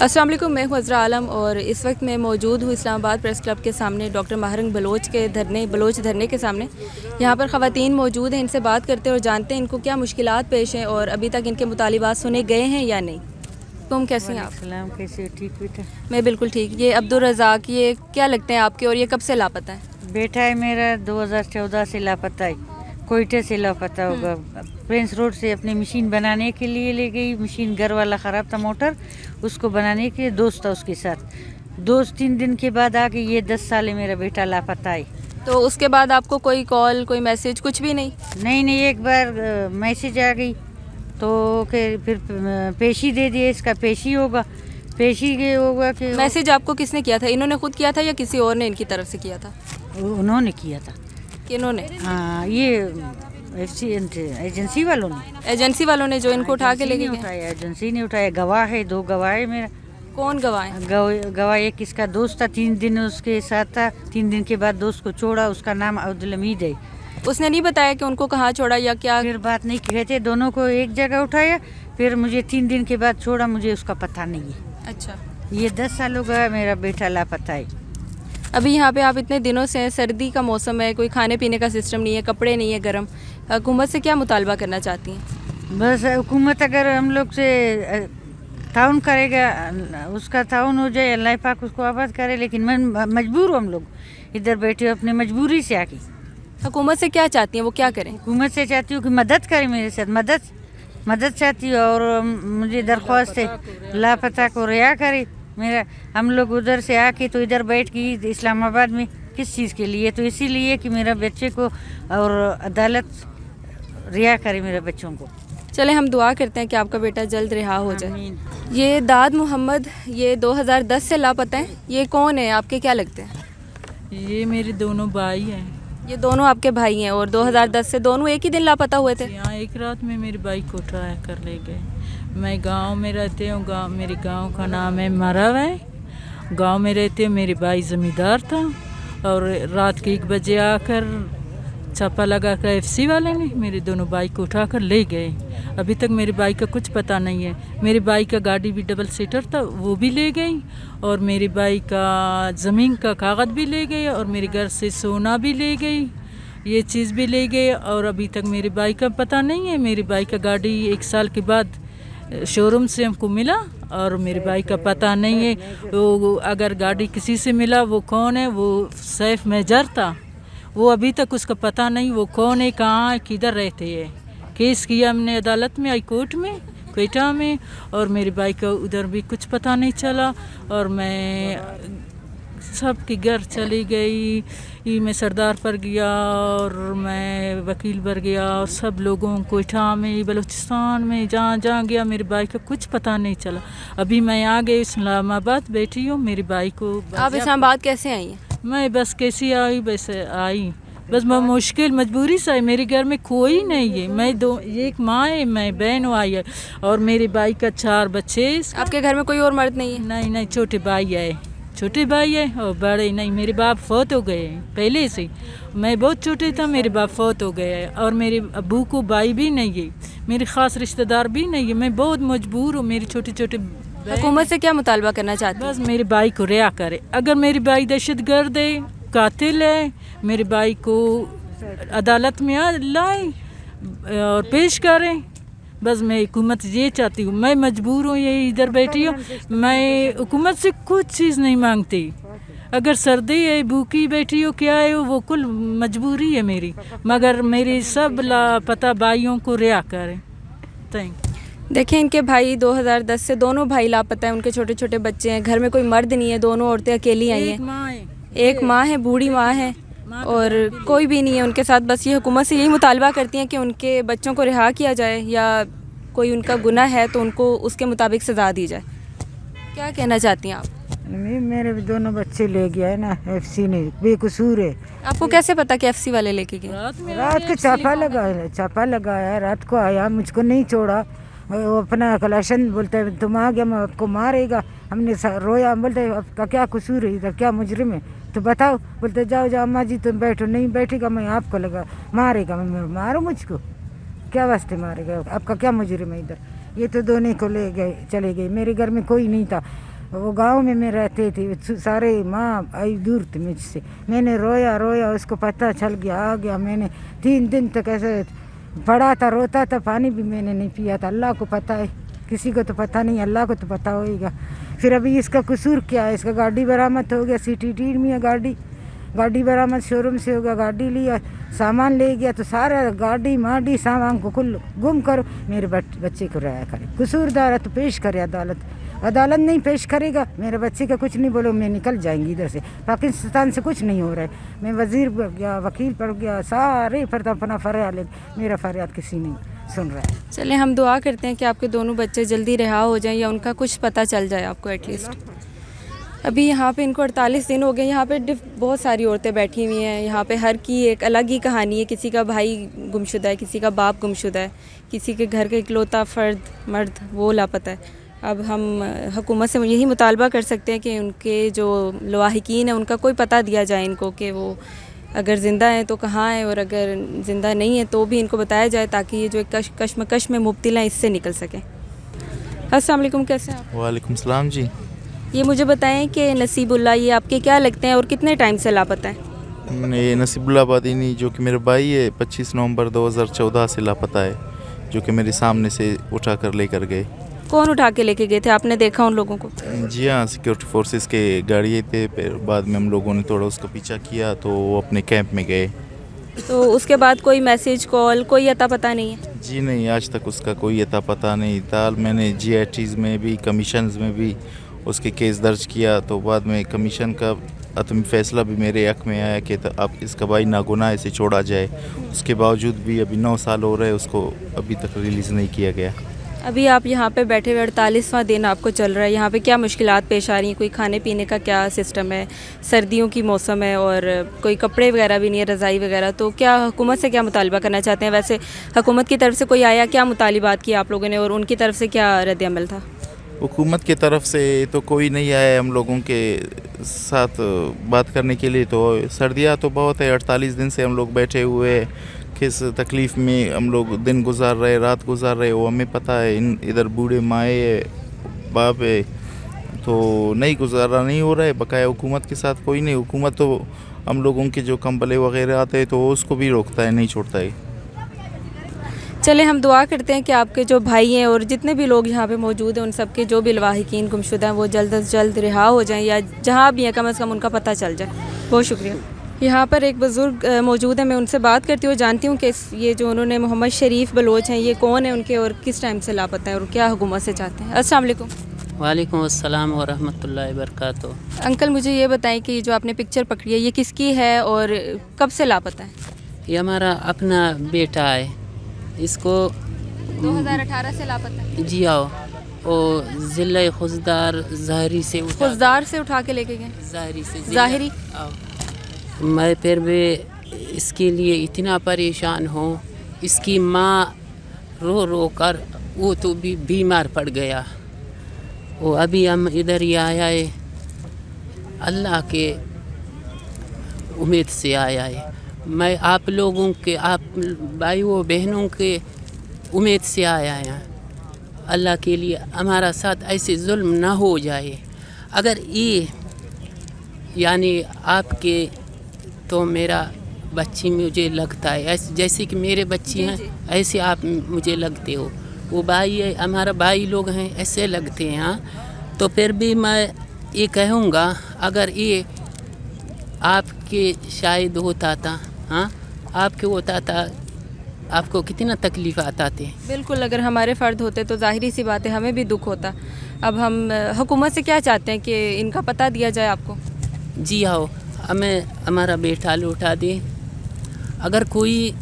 अस्सलाम वालेकुम, मैं हूँ अज़रा आलम और इस वक्त मैं मौजूद हूँ इस्लामाबाद प्रेस क्लब के सामने डॉक्टर महारंग बलोच धरने के सामने। यहाँ पर ख़वातीन मौजूद हैं, इनसे बात करते हैं और जानते हैं इनको क्या मुश्किलात पेश हैं और अभी तक इनके मुतालिबात सुने गए हैं या नहीं। तुम कैसी हैं आप? सलाम, कैसे? ठीक बेटा? मैं बिल्कुल ठीक। ये अब्दुल रज़ाक, ये क्या लगते हैं आपके और ये कब से लापता है? बेटा है मेरा 2014 से लापता है, कोयटे से लापता होगा। प्रिंस रोड से अपनी मशीन बनाने के लिए ले गई, मशीन घर वाला ख़राब था मोटर, उसको बनाने के लिए दोस्त था उसके साथ। 2-3 दिन के बाद आके ये 10 साल है मेरा बेटा लापता है। तो उसके बाद आपको कोई कॉल, कोई मैसेज, कुछ भी नहीं? नहीं, एक बार मैसेज आ गई तो फिर पेशी दे दिए, इसका पेशी होगा, पेशी के होगा कि मैसेज आपको किसने किया था? इन्होंने खुद किया था या किसी और ने इनकी तरफ से किया था? उन्होंने किया था। किन्होंने? हाँ, ये एजेंसी वालों ने। एजेंसी वालों ने जो इनको उठा के ले गए? एजेंसी ने उठाया। गवाह है, 2 गवाह है मेरा। कौन गवाह है? गवाह एक इसका दोस्त था, 3 दिन उसके साथ था, 3 दिन के बाद दोस्त को छोड़ा। उसका नाम अब्दुल हमीद है। उसने नहीं बताया कि उनको कहाँ छोड़ा या क्या? फिर बात नहीं कहते, दोनों को एक जगह उठाया, फिर मुझे 3 दिन के बाद छोड़ा, मुझे उसका पता नहीं है। अच्छा, ये 10 साल हो गया मेरा बेटा लापता है। अभी यहाँ पे आप इतने दिनों से, सर्दी का मौसम है, कोई खाने पीने का सिस्टम नहीं है, कपड़े नहीं है गर्म, हुकूमत से क्या मुतालबा करना चाहती हैं? बस हुकूमत अगर हम लोग से ताउन करेगा, उसका ताउन हो जाए, अल्लाह पाक उसको आबाद करे। लेकिन मजबूर हो हम लोग इधर बैठे हो अपने मजबूरी से आके। हुकूमत से क्या चाहती हैं, वो क्या करें? हुकूमत से चाहती हूँ कि मदद करे, मेरे साथ मदद चाहती हूँ। और मुझे दरख्वास्त है लापता को रिहा करे। मेरा हम लोग उधर से आके तो इधर बैठ गई इस्लामाबाद में, किस चीज़ के लिए? तो इसीलिए कि मेरा बच्चे को और अदालत रिहा करे मेरे बच्चों को। चले, हम दुआ करते हैं कि आपका बेटा जल्द रिहा हो जाए। ये दाद मोहम्मद, ये 2010 से लापता हैं। ये कौन है, आपके क्या लगते हैं? ये मेरे दोनों भाई हैं। ये दोनों आपके भाई हैं और 2010 से दोनों एक ही दिन लापता हुए थे? यहाँ एक रात में मेरे भाई को उठाया कर ले गए। मैं गांव में रहती हूँ, मेरे गांव का नाम है मरव है। गांव में रहते मेरे भाई ज़मींदार था और रात के 1 बजे आकर छापा लगा कर FC वाले ने मेरे दोनों भाई को उठा कर ले गए। अभी तक मेरे भाई का कुछ पता नहीं है। मेरे भाई का गाड़ी भी डबल सीटर था, वो भी ले गई, और मेरे भाई का ज़मीन का कागज़ भी ले गए, और मेरे घर से सोना भी ले गई, ये चीज़ भी ले गए। और अभी तक मेरे भाई का पता नहीं है। मेरे भाई का गाड़ी 1 साल के बाद शोरूम से हमको मिला और मेरे भाई का पता नहीं है। वो अगर गाड़ी किसी से मिला, वो कौन है? वो सैफ मेजर था, वो अभी तक उसका पता नहीं वो कौन है, कहाँ है, किधर रहते हैं। केस किया हमने अदालत में, हाई कोर्ट में, क्वेटा में, और मेरे भाई का उधर भी कुछ पता नहीं चला। और मैं सबके घर चली गई, मैं सरदार पर गया और मैं वकील पर गया, और सब लोगों को क्वेटा में, बलूचिस्तान में, जहाँ गया मेरे भाई का कुछ पता नहीं चला। अभी मैं आ गई इस्लामाबाद, बैठी हूँ। मेरे भाई को आप इस्लामाबाद कैसे आई हैं? मैं बस कैसी आई वैसे आई, बस मैं मुश्किल मजबूरी से। मेरे घर में कोई नहीं है, मैं एक माँ है, मैं बहन आई है, और मेरे भाई का 4 बच्चे। आपके घर में कोई और मर्द नहीं है? नहीं, छोटे भाई है और बड़े नहीं। मेरे बाप फौत हो गए पहले से, मैं बहुत छोटे था, मेरे बाप फौत हो गए, और मेरे अबू को भाई भी नहीं है, मेरे ख़ास रिश्तेदार भी नहीं है। मैं बहुत मजबूर हूँ। मेरे छोटे हुकूमत से क्या मुतालबा करना चाहते हैं? बस मेरे भाई को रिहा करे। अगर मेरे भाई दहशतगर्द है, कातिल है, मेरे भाई को अदालत में लाए और पेश करें। बस मैं हुकूमत ये चाहती हूँ। मैं मजबूर हूँ, ये इधर बैठी हूँ, मैं हुकूमत से कुछ चीज़ नहीं मांगती। अगर सर्दी है, भूखी बैठी हो, क्या है, वो कुल मजबूरी है मेरी, मगर मेरी सब लापता भाइयों को रिहा करें। थैंक। देखें, इनके भाई 2010 से दोनों भाई लापता हैं, उनके छोटे छोटे बच्चे हैं, घर में कोई मर्द नहीं है, दोनों औरतें अकेली आई हैं। एक माँ है, बूढ़ी माँ है, और कोई भी नहीं है उनके साथ। बस ये हुकूमत से यही मुतालबा करती हैं कि उनके बच्चों को रिहा किया जाए, या कोई उनका गुनाह है तो उनको उसके मुताबिक सज़ा दी जाए। क्या कहना चाहती हैं आप? मेरे भी दोनों बच्चे ले गया है ना, FC ने, बेकसूर है। आपको कैसे पता कि FC वाले लेके गए? रात को छापा लगाया, रात को आया, मुझको नहीं छोड़ा। वो अपना कलेक्शन बोलते है, तुम आ गया, मैं आपको मारेगा। हमने रोया, बोलते आपका क्या कसूर है, इधर क्या मुजरिम है तो बताओ। बोलते जाओ अम्मा जी तुम बैठो। नहीं बैठेगा, मैं आपको मारेगा। मैं मारो, मुझको क्या वास्ते मारेगा, आपका क्या मुजरिम है इधर? ये तो दोनों को ले गए, चले गए। मेरे घर में कोई नहीं था, वो गांव में मैं रहते थे सारे, माँ आई दूर थी मुझसे, मैंने रोया रोया, उसको पता चल गया, आ गया। मैंने 3 दिन तक ऐसे पड़ा था, रोता था, पानी भी मैंने नहीं पिया था। अल्लाह को पता है, किसी को तो पता नहीं, अल्लाह को तो पता होगा। फिर अभी इसका कसूर क्या है? इसका गाड़ी बरामद हो गया, CTT में गाड़ी बरामद शोरूम से होगा, गाड़ी लिया, सामान ले गया, तो सारा गाड़ी माड़ी सामान को कुल गुम करो, मेरे बच्चे को रिहा करे। कसूरदार है तो पेश करे अदालत नहीं पेश करेगा, मेरे बच्चे का कुछ नहीं बोलो, मैं निकल जाएंगी इधर से। पाकिस्तान से कुछ नहीं हो रहा है। मैं वजीर पर गया, वकील पर गया, सारे पर अपना फरियाद ले, मेरा फरियाद किसी नहीं सुन रहा है। चलिए हम दुआ करते हैं कि आपके दोनों बच्चे जल्दी रिहा हो जाएं या उनका कुछ पता चल जाए आपको एटलीस्ट। अभी यहाँ पे इनको 48 दिन हो गए। यहाँ पे बहुत सारी औरतें बैठी हुई हैं। यहाँ पे हर की एक अलग ही कहानी है। किसी का भाई गुमशुदा है, किसी का बाप गुमशुदा है, किसी के घर का इकलौता मर्द वो लापता है। अब हम हुकूमत से यही मुतालबा कर सकते हैं कि उनके जो लवाहिकीन हैं उनका कोई पता दिया जाए इनको, कि वो अगर ज़िंदा हैं तो कहाँ हैं, और अगर ज़िंदा नहीं है तो भी इनको बताया जाए, ताकि ये जो एक कश्मकश में मुब्तला हैं इससे निकल सकें। अस्सलाम वालेकुम, कैसे हैं आप? वालेकुम सलाम जी। ये मुझे बताएं कि नसीबुल्लाह ये आपके क्या लगते हैं और कितने टाइम से लापता हैं? ये नसीबुल्लाह बादीनी जो कि मेरे भाई है, 25 नवंबर 2014 से लापता है, जो कि मेरे सामने से उठा कर लेकर गए। कौन उठा के लेके गए थे? आपने देखा उन लोगों को? जी हाँ, सिक्योरिटी फोर्सेस के गाड़ी थे। फिर बाद में हम लोगों ने थोड़ा उसका पीछा किया तो वो अपने कैंप में गए। तो उसके बाद कोई मैसेज कॉल कोई अता पता नहीं है? जी नहीं, आज तक उसका कोई अता पता नहीं था। मैंने GITs में भी, कमीशंस में भी उसके केस दर्ज किया, तो बाद में कमीशन का अतमी फ़ैसला भी मेरे हक़ में आया कि अब इसका भाई नागुनाह से छोड़ा जाए। उसके बावजूद भी अभी 9 साल हो रहे हैं, उसको अभी तक रिलीज़ नहीं किया गया। अभी आप यहाँ पे बैठे हुए 48वां दिन आपको चल रहा है, यहाँ पे क्या मुश्किलात पेश आ रही हैं? कोई खाने पीने का क्या सिस्टम है? सर्दियों की मौसम है और कोई कपड़े वगैरह भी नहीं है, रज़ाई वगैरह। तो क्या हुकूमत से क्या मुतालबा करना चाहते हैं? वैसे हुकूमत की तरफ से कोई आया, क्या मुतालिबात किया आप लोगों ने, और उनकी तरफ से क्या रद्द अमल था? हुकूमत की तरफ से तो कोई नहीं आया हम लोगों के साथ बात करने के लिए। तो सर्दियाँ तो बहुत है, 48 दिन से हम लोग बैठे हुए हैं, किस तकलीफ़ में हम लोग दिन गुजार रहे, रात गुजार रहे, वो हमें पता है। इधर बूढ़े माए बाप है, तो नहीं गुजारा नहीं हो रहा है। बकाया हुकूमत के साथ कोई नहीं। हुकूमत तो हम लोगों के जो कंबले वगैरह आते हैं तो उसको भी रोकता है, नहीं छोड़ता है। चले हम दुआ करते हैं कि आपके जो भाई हैं और जितने भी लोग यहाँ पे मौजूद हैं, उन सब के जो भी लवाहिकीन गुमशुदा हैं वो जल्द से जल्द रिहा हो जाएं, या जहाँ भी हैं कम से कम उनका पता चल जाए। बहुत शुक्रिया। यहाँ पर एक बुज़ुर्ग मौजूद है, मैं उनसे बात करती हूँ, जानती हूँ कि ये जो उन्होंने मोहम्मद शरीफ बलोच हैं, ये कौन है उनके और किस टाइम से लापता है और क्या हुकूमत से चाहते हैं। अस्सलाम वालेकुम। वालेकुम अस्सलाम व रहमतुल्लाहि व बरकातुहू। अंकल मुझे ये बताएं कि जो आपने पिक्चर पकड़ी है ये किसकी है और कब से लापता है? ये हमारा अपना बेटा है, इसको 2018 से लापता है। जी आओ, वो ज़िला खुजदार ज़ाहरी से खुजदार से उठा के लेके गए? ज़ाहरी से ज़ाहरी। मैं फिर भी इसके लिए इतना परेशान हूँ। इसकी माँ रो रो कर वो तो भी बीमार पड़ गया। वो अभी हम इधर ही आया है, अल्लाह के उम्मीद से आया है। मैं आप लोगों के, आप भाइयों बहनों के उम्मीद से आया है। अल्लाह के लिए हमारा साथ ऐसे जुल्म ना हो जाए। अगर ये यानी आपके, तो मेरा बच्ची मुझे लगता है ऐसे जैसे कि मेरे बच्चे हैं, ऐसे आप मुझे लगते हो। वो भाई है, हमारा भाई लोग हैं, ऐसे लगते हैं। हाँ, तो फिर भी मैं ये कहूँगा, अगर ये आपके शायद होता था, हाँ आपके होता था, आपको कितना तकलीफ़ आता थे। बिल्कुल, अगर हमारे फ़र्द होते तो ज़ाहिरी सी बात है हमें भी दुख होता। अब हम हुकूमत से क्या चाहते हैं कि इनका पता दिया जाए आपको? जी आओ, हमें हमारा बेटा लौटा दे। अगर कोई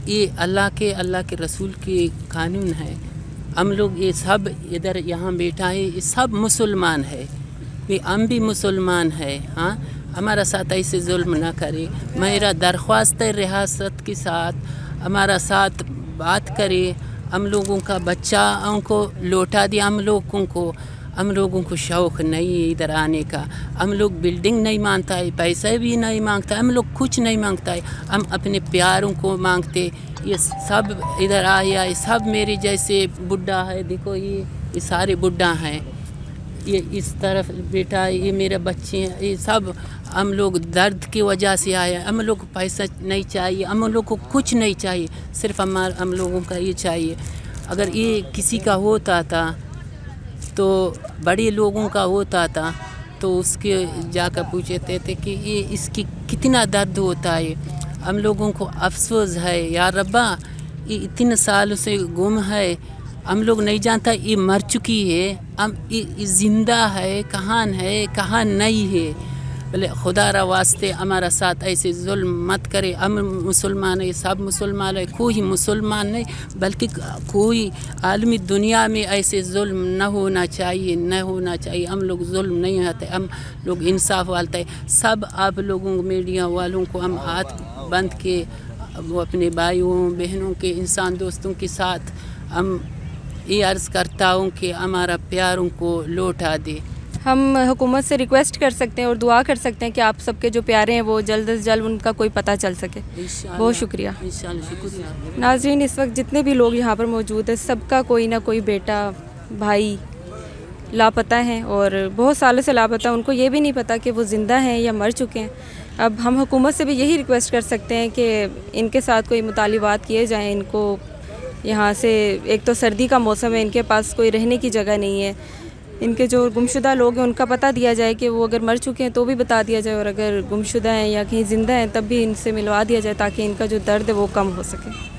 ये अल्लाह के रसूल के कानून है, हम लोग ये सब इधर यहाँ बैठा है, ये सब मुसलमान है, ये हम भी मुसलमान है। हाँ, हमारा साथ ऐसे जुल्म ना करे। मेरा दरख्वास्त है रियासत के साथ हमारा साथ बात करे, हम लोगों का बच्चा उनको लौटा दिया। हम लोगों को शौक़ नहीं है इधर आने का। हम लोग बिल्डिंग नहीं मांगता है, पैसे भी नहीं मांगता, हम लोग कुछ नहीं मांगता है, हम अपने प्यारों को मांगते। ये सब इधर आया है, सब मेरे जैसे बुढ़ा है। देखो ये सारे बुढ़ा हैं, ये इस तरफ बेटा, ये मेरे बच्चे हैं, ये सब हम लोग दर्द की वजह से आए हैं। हम लोग को पैसा नहीं चाहिए, हम लोग को कुछ नहीं चाहिए, सिर्फ हम लोगों का ये चाहिए। अगर ये किसी का होता था तो बड़े लोगों का होता था तो उसके जाकर पूछते थे कि ये इसकी कितना दर्द होता है। हम लोगों को अफसोस है, या रब्बा ये इतने सालों से गुम है, हम लोग नहीं जानता ये मर चुकी है, हम ये ज़िंदा है, कहाँ है कहाँ नहीं है। बोले खुदा रा वास्ते हमारा साथ ऐसे जुल्म मत करे। हम मुसलमान है, सब मुसलमान है, कोई मुसलमान नहीं बल्कि कोई आलमी दुनिया में ऐसे जुल्म न होना चाहिए, न होना चाहिए। हम लोग जुल्म नहीं होते, हम लोग इंसाफ वालते हैं। सब आप लोगों मीडिया वालों को हम हाथ बंद के वो अपने भाइयों बहनों के इंसान दोस्तों के साथ हम ये अर्ज़ करता हूँ कि हमारा प्यारों को लौटा दे। हम हुकूमत से रिक्वेस्ट कर सकते हैं और दुआ कर सकते हैं कि आप सबके जो प्यारे हैं वो जल्द से जल्द उनका कोई पता चल सके। बहुत शुक्रिया। इंशाल्लाह शुक्रिया। नाज़रीन, इस वक्त जितने भी लोग यहाँ पर मौजूद हैं सबका कोई ना कोई बेटा भाई लापता हैं और बहुत सालों से लापता। उनको ये भी नहीं पता कि वो ज़िंदा हैं या मर चुके हैं। अब हम हुकूमत से भी यही रिक्वेस्ट कर सकते हैं कि इनके साथ कोई मुतालिबात किए जाएँ। इनको यहाँ से, एक तो सर्दी का मौसम है, इनके पास कोई रहने की जगह नहीं है। इनके जो गुमशुदा लोग हैं उनका पता दिया जाए कि वो अगर मर चुके हैं तो भी बता दिया जाए, और अगर गुमशुदा हैं या कहीं ज़िंदा हैं तब भी इनसे मिलवा दिया जाए ताकि इनका जो दर्द है वो कम हो सके।